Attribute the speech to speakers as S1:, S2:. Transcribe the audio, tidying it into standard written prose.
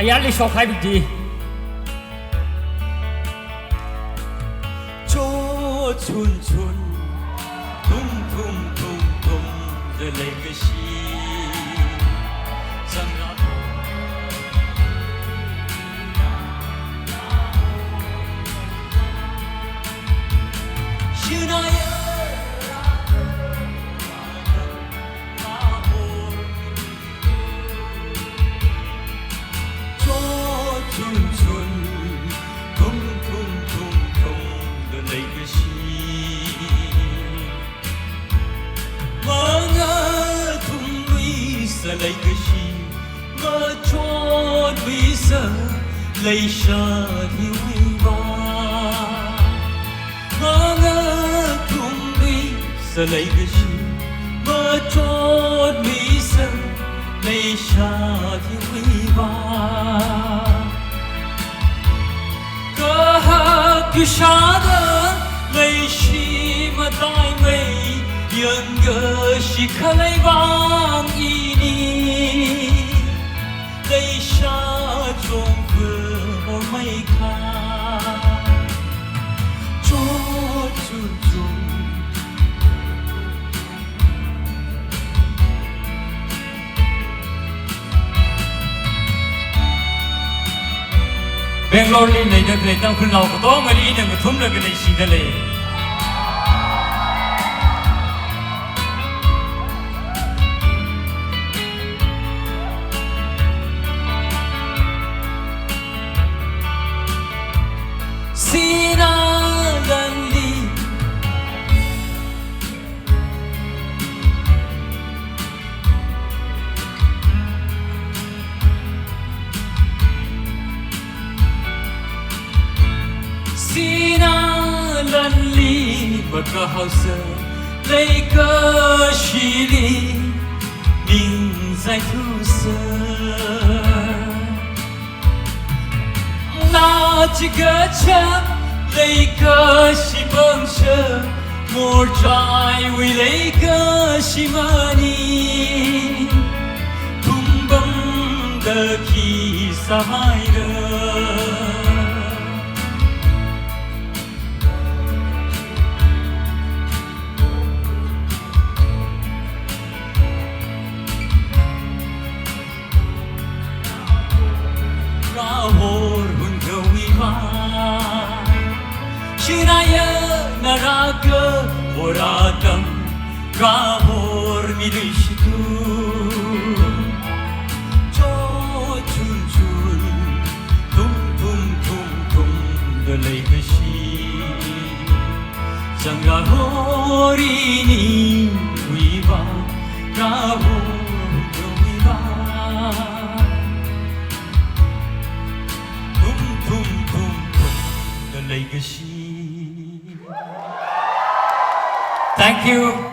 S1: 哎呀，你说开不的？
S2: 做春春，痛痛痛痛的那个心，想让是那样。春春，痛痛痛痛的那个心，我爱痛为什那个心，我做为什泪下的尾巴，我爱痛为什那个心，我做为什泪下的尾巴。雨下的泪是么带美，应该是可来往一你，泪下中和我没看，做注重。
S1: Bangalore ni dah kena tang kunau ko tong ni dah thum lagi ni sidale.
S2: Sina lali, Sina lali berkahasa Leka shili Ning在土色那几个车那个是奔车莫在为那个是么你通蹦的披萨买的Rahor hun gawiwa Shiraya naraga oradam Rahor milishtu Cho chun chun Tum tum tum tum Dalai gashi Sang Rahor ini wiwa Rahor gawiwa Legacy.
S1: Thank you.